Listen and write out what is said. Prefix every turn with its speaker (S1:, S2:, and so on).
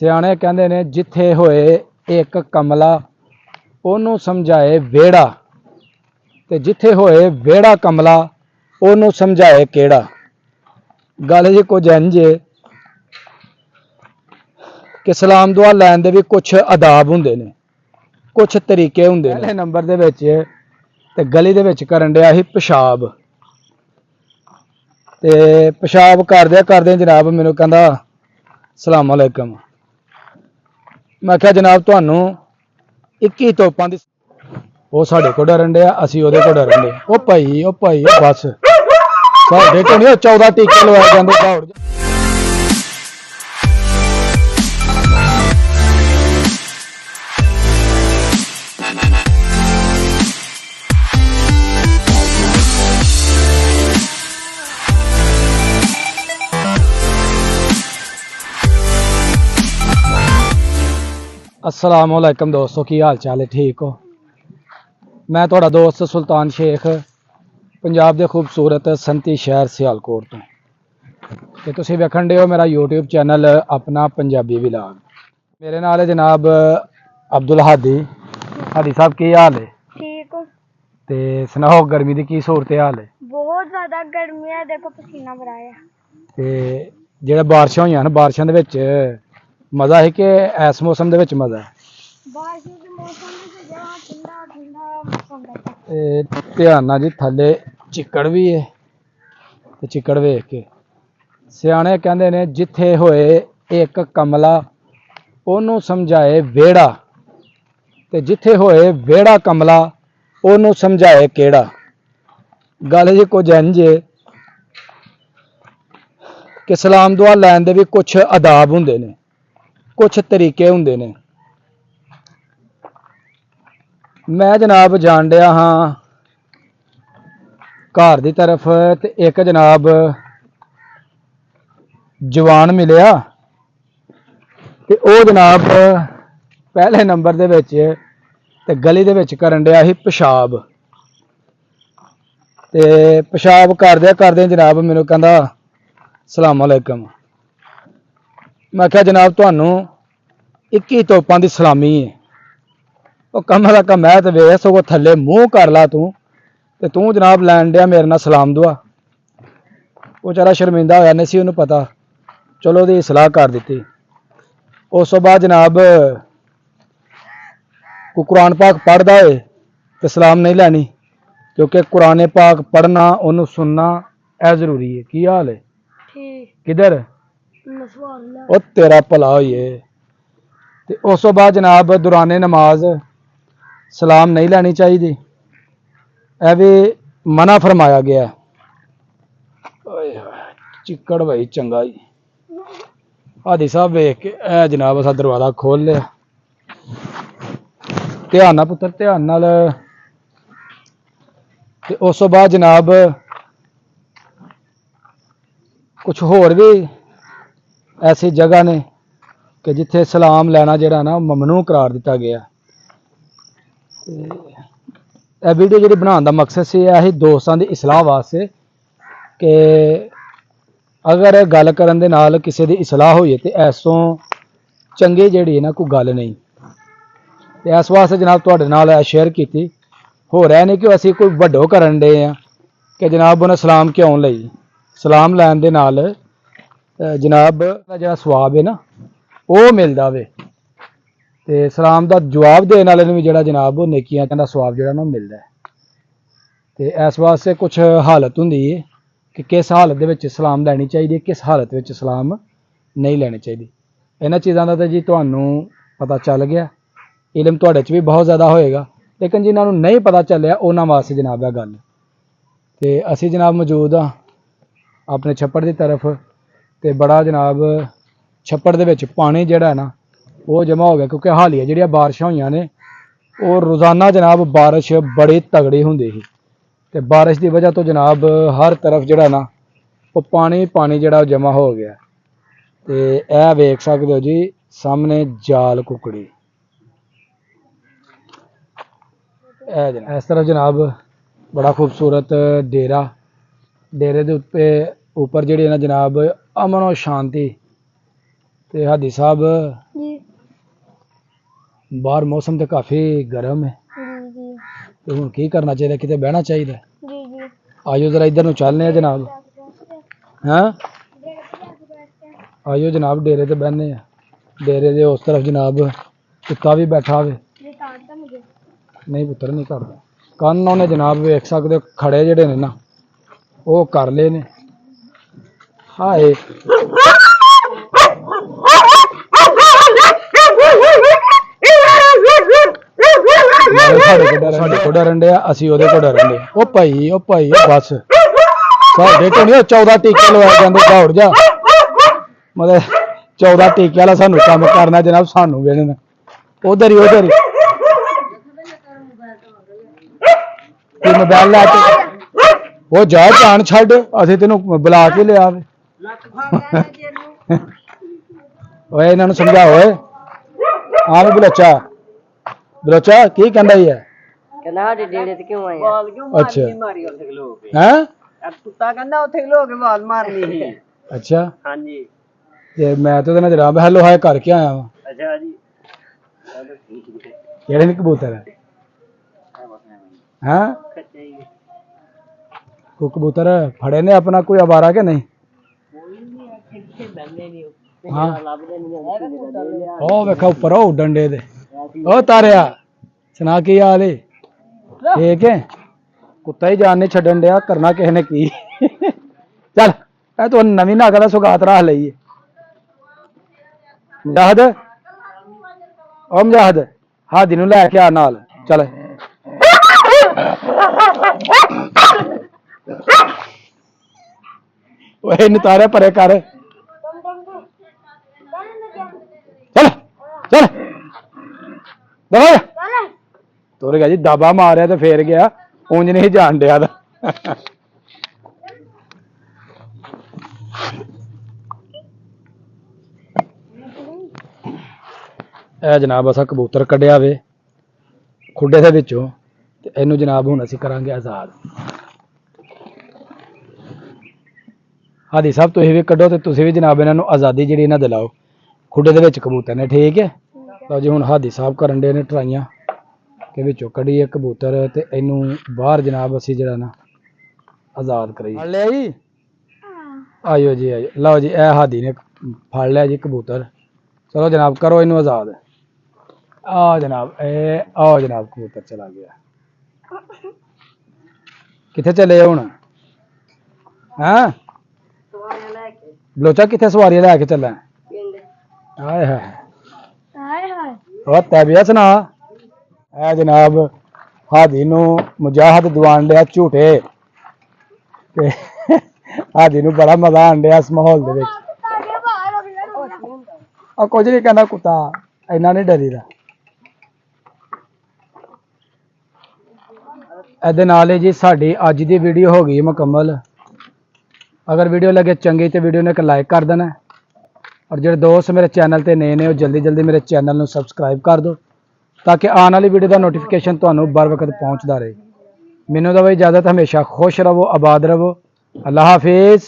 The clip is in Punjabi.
S1: ਸਿਆਣੇ ਕਹਿੰਦੇ ਨੇ ਜਿੱਥੇ ਹੋਏ ਇੱਕ ਕਮਲਾ ਉਹਨੂੰ ਸਮਝਾਏ ਵਿਹੜਾ, ਤੇ ਜਿੱਥੇ ਹੋਏ ਵਿਹੜਾ ਕਮਲਾ ਉਹਨੂੰ ਸਮਝਾਏ ਕਿਹੜਾ। ਗੱਲ ਜੀ ਕੁਝ ਇੰਝ ਏ ਕਿ ਸਲਾਮ ਦੁਆ ਲੈਣ ਦੇ ਵੀ ਕੁਛ ਆਦਾਬ ਹੁੰਦੇ ਨੇ, ਕੁਛ ਤਰੀਕੇ ਹੁੰਦੇ ਨੇ। ਪਹਿਲੇ ਨੰਬਰ ਦੇ ਵਿੱਚ ਤੇ ਗਲੀ ਦੇ ਵਿੱਚ ਕਰਨ ਡਿਆ ਸੀ ਪਿਸ਼ਾਬ, ਤੇ ਪਿਸ਼ਾਬ ਕਰਦਿਆਂ ਜਨਾਬ ਮੈਨੂੰ ਕਹਿੰਦਾ ਸਲਾਮ ਅਲੈਕਮ। ਮੈਂ ਕਿਹਾ ਜਨਾਬ ਤੁਹਾਨੂੰ 21 ਤੋਪਾਂ ਦੀ, ਉਹ ਸਾਡੇ ਕੋਲ ਡਰਨ ਡਿਆ, ਅਸੀਂ ਉਹਦੇ ਕੋਲ ਡਰਨ ਡਿਆ। ਉਹ ਭਾਈ ਬਸ ਸਾਡੇ ਕੋਲ ਨਹੀਂ 14 ਟੀਕੇ ਲਵਾਏ ਜਾਂਦੇ ਦੌੜ। अस्सलाम वालेकुम दोस्तों, की हाल चाल है? ठीक हो? मैं थोड़ा दोस्त सुल्तान शेख पंजाब के खूबसूरत संती शहर सियालकोट तो, ते तुसीं वेखण डे हो मेरा यूट्यूब चैनल अपना पंजाबी व्लॉग। मेरे नाल है जनाब अब्दुल हादी। हादी साहब की हाल है?
S2: ठीक हो?
S1: ते सुनाओ गर्मी की सूरत हाल है?
S2: बहुत ज्यादा गर्मी है, देखो पसीना भराया।
S1: ते जेह्ड़े बारिशां होईयां न, बारिशां दे विच मज़ा है कि इस मौसम दे विच मज़ा है?
S2: बारिश के मौसम में जहाँ ठंडा ठंडा मौसम रहता है।
S1: ध्यान नाल जी, थल्ले चिक्कड़ भी है ते चिक्कड़ वेख के सियाणे कहंदे ने जिथे होए एक कमला ओनू समझाए विहड़ा, ते जिथे होए विहड़ा कमला ओनू समझाए किहड़ा। गल जी कुछ इंज है कि सलाम दुआ लैन दे भी कुछ आदाब हुंदे ने, कुछ तरीके हुंदे ने। मैं जनाब जान डिया हाँ घर की तरफ, ते एक जनाब जवान मिलिया, ते ओ जनाब पहले नंबर दे विच ते गली दे विच करन डिया सी पेशाब, ते पेशाब करदे जनाब मैनू कहंदा सलाम अलैकुम। मैं क्या जनाब तुहानू 21 तोपां दी सलामी है। ਉਹ ਕਮ ਦਾ ਕਮ ਹੈ, ਤੇ ਵੇਖ ਸਗੋਂ ਥੱਲੇ ਮੂੰਹ ਕਰ ਲਾ ਤੂੰ, ਤੇ ਤੂੰ ਜਨਾਬ ਲੈਣ ਡਿਆ ਮੇਰੇ ਨਾਲ ਸਲਾਮ ਦੁਆ। ਉਹ ਵਿਚਾਰਾ ਸ਼ਰਮਿੰਦਾ ਹੋਇਆ, ਨਹੀਂ ਸੀ ਉਹਨੂੰ ਪਤਾ। ਚਲੋ ਉਹਦੀ ਇਸਲਾਹ ਕਰ ਦਿੱਤੀ। ਉਸ ਤੋਂ ਬਾਅਦ ਜਨਾਬ ਕੋਈ ਕੁਰਾਨ ਪਾਕ ਪੜ੍ਹਦਾ ਹੋਏ ਤੇ ਸਲਾਮ ਨਹੀਂ ਲੈਣੀ, ਕਿਉਂਕਿ ਕੁਰਾਨ ਪਾਕ ਪੜ੍ਹਨਾ ਉਹਨੂੰ ਸੁਣਨਾ ਇਹ ਜ਼ਰੂਰੀ ਹੈ। ਕੀ ਹਾਲ ਹੈ?
S2: ठीक
S1: ਕਿਧਰ?
S2: नसवार
S1: ਉਹ ਤੇਰਾ ਭਲਾ ਹੋਈਏ। ਤੇ ਉਸ ਤੋਂ ਬਾਅਦ ਜਨਾਬ ਦੌਰਾਨੇ ਨਮਾਜ਼ सलाम नहीं लैनी चाहिए, यह भी मना फरमाया गया। चिक्कड़ भाई चंगा जी। हादी साहब वेख के ए जनाब असा दरवाजा खोल लिया। ध्यान नाल पुत्र, ध्यान नाल। ते उस तो बाद जनाब कुछ होर भी ऐसी जगह ने कि जिथे सलाम लैना जिहड़ा ना ममनू करार दिता गया। ਇਹ ਵੀਡੀਓ ਜਿਹੜੀ ਬਣਾਉਣ ਦਾ ਮਕਸਦ ਸੀ ਇਹ ਦੋਸਤਾਂ ਦੀ ਇਸਲਾਹ ਵਾਸਤੇ ਕਿ ਅਗਰ ਗੱਲ ਕਰਨ ਦੇ ਨਾਲ ਕਿਸੇ ਦੀ ਇਸਲਾਹ ਹੋਈ ਤੇ ਐਸੋਂ ਚੰਗੀ ਜਿਹੜੀ ਹੈ ਨਾ ਕੋਈ ਗੱਲ ਨਹੀਂ। ਤੇ ਇਸ ਵਾਸਤੇ ਜਨਾਬ ਤੁਹਾਡੇ ਨਾਲ ਸ਼ੇਅਰ ਕੀਤੀ। ਹੋ ਰਿਹਾ ਨਹੀਂ ਕਿ ਅਸੀਂ ਕੋਈ ਵੱਡੋ ਕਰਨ ਦੇ ਆ ਕਿ ਜਨਾਬ ਉਹਨਾਂ ਸਲਾਮ ਕਿਉਂ ਲਈ। ਸਲਾਮ ਲੈਣ ਦੇ ਨਾਲ ਜਨਾਬ ਦਾ ਜਿਹੜਾ ਸਵਾਬ ਹੈ ਨਾ ਉਹ ਮਿਲਦਾ ਵੇ, ਤੇ ਸਲਾਮ ਦਾ ਜਵਾਬ ਦੇਣ ਵਾਲੇ ਨੂੰ ਵੀ ਜਿਹੜਾ ਜਨਾਬ ਉਹ ਨੇਕੀਆਂ ਦਾ ਸਵਾਬ ਜਿਹੜਾ ਨਾ ਮਿਲਦਾ ਹੈ। ਤੇ ਇਸ ਵਾਸਤੇ ਕੁਝ ਹਾਲਤ ਹੁੰਦੀ ਹੈ ਕਿ ਕਿਸ ਹਾਲਤ ਦੇ ਵਿੱਚ ਸਲਾਮ ਲੈਣੀ ਚਾਹੀਦੀ ਹੈ, ਕਿਸ ਹਾਲਤ ਵਿੱਚ ਸਲਾਮ ਨਹੀਂ ਲੈਣੀ ਚਾਹੀਦੀ। ਇਹਨਾਂ ਚੀਜ਼ਾਂ ਦਾ ਤਾਂ ਜੀ ਤੁਹਾਨੂੰ ਪਤਾ ਚੱਲ ਗਿਆ, ਇਲਮ ਤੁਹਾਡੇ 'ਚ ਵੀ ਬਹੁਤ ਜ਼ਿਆਦਾ ਹੋਏਗਾ, ਲੇਕਿਨ ਜਿਨ੍ਹਾਂ ਨੂੰ ਨਹੀਂ ਪਤਾ ਚੱਲਿਆ ਉਹਨਾਂ ਵਾਸਤੇ ਜਨਾਬ ਇਹ ਗੱਲ। ਤੇ ਅਸੀਂ ਜਨਾਬ ਮੌਜੂਦ ਹਾਂ ਆਪਣੇ ਛੱਪੜ ਦੀ ਤਰਫ, ਤੇ ਬੜਾ ਜਨਾਬ ਛੱਪੜ ਦੇ ਵਿੱਚ ਪਾਣੀ ਜਿਹੜਾ ਨਾ ਉਹ ਜਮ੍ਹਾਂ ਹੋ ਗਿਆ, ਕਿਉਂਕਿ ਹਾਲੀਆ ਜਿਹੜੀਆਂ ਬਾਰਿਸ਼ਾਂ ਹੋਈਆਂ ਨੇ ਉਹ ਰੋਜ਼ਾਨਾ ਜਨਾਬ ਬਾਰਿਸ਼ ਬੜੀ ਤਗੜੀ ਹੁੰਦੀ ਸੀ, ਤੇ ਬਾਰਿਸ਼ ਦੀ ਵਜ੍ਹਾ ਤੋਂ ਜਨਾਬ ਹਰ ਤਰਫ ਜਿਹੜਾ ਨਾ ਉਹ ਪਾਣੀ ਜਿਹੜਾ ਜਮ੍ਹਾਂ ਹੋ ਗਿਆ। ਤੇ ਇਹ ਵੇਖ ਸਕਦੇ ਹੋ ਜੀ ਸਾਹਮਣੇ ਜਾਲ ਕੁਕੜੀ, ਇਹ ਜਨਾਬ ਇਸ ਤਰ੍ਹਾਂ ਜਨਾਬ ਬੜਾ ਖੂਬਸੂਰਤ ਡੇਰੇ ਦੇ ਉੱਤੇ ਉੱਪਰ ਜਿਹੜੀ ਨਾ ਜਨਾਬ ਅਮਨ ਔਰ ਸ਼ਾਂਤੀ ਤੇ ਹਾਦੀ ਸਾਹਿਬ
S2: जी
S1: ਬਾਹਰ ਮੌਸਮ ਤੇ ਕਾਫੀ ਗਰਮ ਹੈ
S2: जी जी
S1: ਤੇ ਹੁਣ ਕੀ ਕਰਨਾ ਚਾਹੀਦਾ, ਕਿਤੇ ਬਹਿਣਾ ਚਾਹੀਦਾ?
S2: जी जी
S1: ਆਜੋ ਜਰਾ ਇੱਧਰ ਨੂੰ ਚੱਲਨੇ ਆ ਜਨਾਬ। ਹਾਂ ਆਜੋ ਜਨਾਬ, ਡੇਰੇ ਤੇ ਬਹਿਨੇ ਆ। ਡੇਰੇ ਦੇ ਉਸ ਤਰਫ ਜਨਾਬ ਕੁੱਤਾ ਵੀ ਬੈਠਾ ਹੋਵੇ।
S2: ये काटता मुझे
S1: ਨਹੀਂ ਪੁੱਤਰ ਨਹੀਂ ਕਰਦਾ। ਕੰਨ ਉਹਨੇ ਜਨਾਬ ਵੇਖ ਸਕਦੇ ਹੋ, ਖੜੇ ਜਿਹੜੇ ਨੇ ਨਾ ਉਹ ਕਰ ਲਏ ਨੇ। ਹਾਏ ਸਾਡੇ ਕੋਲ ਡਰਨ ਡਿਆ, ਅਸੀਂ ਉਹਦੇ ਕੋਲ ਡਰਨ ਡਿਆ। ਉਹ ਭਾਈ ਉਹ ਬਸ ਸਾਡੇ ਕੋਲ ਨਹੀਂ 14 ਟੀਕੇ ਲਵਾਏ ਜਾਂਦੇ, ਦੌੜ ਜਾ। ਮਤਲਬ 14 ਟੀਕੇ ਵਾਲਾ ਸਾਨੂੰ ਕੰਮ ਕਰਨਾ ਜਨਾਬ, ਸਾਨੂੰ ਵੇਖਣਾ ਉਧਰ ਹੀ ਕੀ ਮੋਬਾਈਲ ਲੈ ਕੇ ਉਹ ਜਾ, ਜਾਣ ਛੱਡ, ਅਸੀਂ ਤੈਨੂੰ ਬੁਲਾ ਕੇ ਲਿਆ। ਓਏ ਇਹਨਾਂ ਨੂੰ ਸਮਝਾਓ ਓਏ। ਆਵੇਂ ਬਲੋਚਾ ਬਲੋਚਾ ਕੀ ਕਹਿੰਦਾ ਹੀ ਹੈ?
S3: ਕਹਿੰਦਾ ਸਾਡੇ ਡੇੜੇ ਤੇ ਕਿਉਂ ਆਏ ਵਾਲ ਕਿਉਂ
S1: ਅੱਛਾ।
S3: ਮਾਰੀ ਉੱਥੇ ਖਲੋ ਕੇ
S1: ਹੈਂ?
S3: ਕੁੱਤਾ ਕਹਿੰਦਾ ਉੱਥੇ ਖਲੋ ਕੇ ਵਾਲ ਮਾਰਨੀ ਸੀ।
S1: ਅੱਛਾ
S3: ਹਾਂਜੀ
S1: ਤੇ ਮੈਂ ਤਾਂ ਉਹਦੇ ਨਾਲ ਜਨਾਬ ਹੈਲੋ ਹਾਏ ਕਰਕੇ ਆਇਆ ਵਾਂ।
S3: ਅੱਛਾ ਜੀ
S1: ਕਿਹੜੇ ਨੇ ਕਬੂਤਰ ਹੈ? ਹੈਂ? ਕੋਈ ਕਬੂਤਰ ਫੜੇ ਨੇ ਆਪਣਾ ਕੋਈ ਅਵਾਰਾ ਕਿ ਨਹੀਂ? ਹਾਂ ਉਹ ਵੇਖਾ ਉੱਪਰ ਉਹ ਡੰਡੇ ਦੇ ਉਹ ਤਾਰਿਆ ਸੁਣਾ ਕੀ ਹਾਲ ਏ? ਠੀਕ ਹੈ। ਕੁੱਤਾ ਹੀ ਜਾਨ ਨਹੀਂ ਛੱਡਣ ਡਿਆ, ਕਰਨਾ ਕਿਸੇ ਨੇ ਕੀ। ਚੱਲ ਇਹ ਤੂੰ ਨਵੀਂ ਨਗ ਦਾ ਸੁਗਾਤ ਰੱਖ ਲਈਏ। ਮੁਜਾਹਦ ਉਹ ਮੁਜਾਹਦ ਹਾਦੀ ਨੂੰ ਲੈ ਕੇ ਆ ਨਾਲ ਚੱਲ। ਓਏ ਨਤਾਰੇ ਪਰੇ ਕਰ, ਚੱਲ ਚੱਲ ਦਵਾ ਤੁਰ ਗਿਆ ਜੀ। ਦਾਬਾ ਮਾਰਿਆ ਤੇ ਫੇਰ ਗਿਆ, ਉਂਝ ਨਹੀਂ ਜਾਣ ਡਿਆ ਦਾ। ਇਹ ਜਨਾਬ ਅਸਾਂ ਕਬੂਤਰ ਕੱਢਿਆ ਵੇ ਖੁੱਡੇ ਦੇ ਵਿੱਚੋਂ, ਤੇ ਇਹਨੂੰ ਜਨਾਬ ਹੁਣ ਅਸੀਂ ਕਰਾਂਗੇ ਆਜ਼ਾਦ। ਹਾਦੀ ਸਾਹਿਬ ਤੁਸੀਂ ਵੀ ਕੱਢੋ ਤੇ ਤੁਸੀਂ ਵੀ ਜਨਾਬ ਇਹਨਾਂ ਨੂੰ ਆਜ਼ਾਦੀ ਜਿਹੜੀ ਇਹਨਾਂ ਦਿਲਾਓ। ਖੁੱਡੇ ਦੇ ਵਿੱਚ ਕਬੂਤਰ ਨੇ, ਠੀਕ ਹੈ। ਲਓ ਜੀ ਹੁਣ ਹਾਦੀ ਸਾਹਿਬ ਕਰਨ ਦੇ ਨੇ ਟਰਾਈਆਂ ਕਿ ਵਿੱਚੋਂ ਕੱਢੀਏ ਕਬੂਤਰ ਤੇ ਇਹਨੂੰ ਬਾਹਰ ਜਨਾਬ ਅਸੀਂ ਜਿਹੜਾ ਨਾ ਆਜ਼ਾਦ ਕਰੀਏ। ਫੜ ਲਿਆ ਜੀ, ਆਇਓ ਜੀ ਆਇਓ। ਲਓ ਜੀ ਇਹ ਹਾਦੀ ਨੇ ਫੜ ਲਿਆ ਜੀ ਕਬੂਤਰ। ਚਲੋ ਜਨਾਬ ਕਰੋ ਇਹਨੂੰ ਆਜ਼ਾਦ। ਆ ਜਨਾਬ ਇਹ ਆਓ ਜਨਾਬ, ਕਬੂਤਰ ਚਲਾ ਗਿਆ। ਕਿੱਥੇ ਚਲੇ ਹੁਣ? ਹਾਂ ਬਲੋਚਾ ਕਿੱਥੇ ਸਵਾਰੀਆਂ ਲੈ ਕੇ ਚੱਲਾਂ? ਹਾਏ ਹਾਏ
S2: हाय हाय
S1: ਉਹ ਤੈਬੀਆ ਸੁਣਾ। ਇਹ ਜਨਾਬ ਹਾਦੀ ਨੂੰ ਮੁਜਾਹਦ ਦਵਾਨ ਡਿਆ ਝੂਟੇ ਤੇ ਹਾਦੀ ਨੂੰ ਬੜਾ ਮਜ਼ਾ ਆਣ ਡਿਆ ਇਸ ਮਾਹੌਲ ਦੇ ਵਿੱਚ। ਆ ਕੁਝ ਨਹੀਂ ਕਹਿੰਦਾ ਕੁੱਤਾ, ਇੰਨਾ ਨਹੀਂ ਡਰੀਦਾ। ਇਹਦੇ ਨਾਲ ਹੀ ਜੀ ਸਾਡੀ ਅੱਜ ਦੀ ਵੀਡੀਓ ਹੋ ਗਈ ਮੁਕੰਮਲ। ਅਗਰ ਵੀਡੀਓ ਲੱਗੇ ਚੰਗੀ ਤੇ ਵੀਡੀਓ ਨੂੰ ਇੱਕ ਲਾਈਕ ਕਰ ਦੇਣਾ, ਔਰ ਜਿਹੜੇ ਦੋਸਤ ਮੇਰੇ ਚੈਨਲ ਤੇ ਨਏ ਨੇ ਉਹ ਜਲਦੀ ਜਲਦੀ ਮੇਰੇ ਚੈਨਲ ਨੂੰ ਸਬਸਕ੍ਰਾਈਬ ਕਰ ਦਿਓ ਤਾਂ ਕਿ ਆਉਣ ਵਾਲੀ ਵੀਡੀਓ ਦਾ ਨੋਟੀਫਿਕੇਸ਼ਨ ਤੁਹਾਨੂੰ बर वक्त ਪਹੁੰਚਦਾ ਰਹੇ। ਮੈਨੂੰ ਦਵੋ ਇਜਾਜ਼ਤ, ਹਮੇਸ਼ਾ ਖੁਸ਼ ਰਹੋ, ਆਬਾਦ ਰਹੋ। ਅੱਲਾ ਹਾਫਿਜ਼।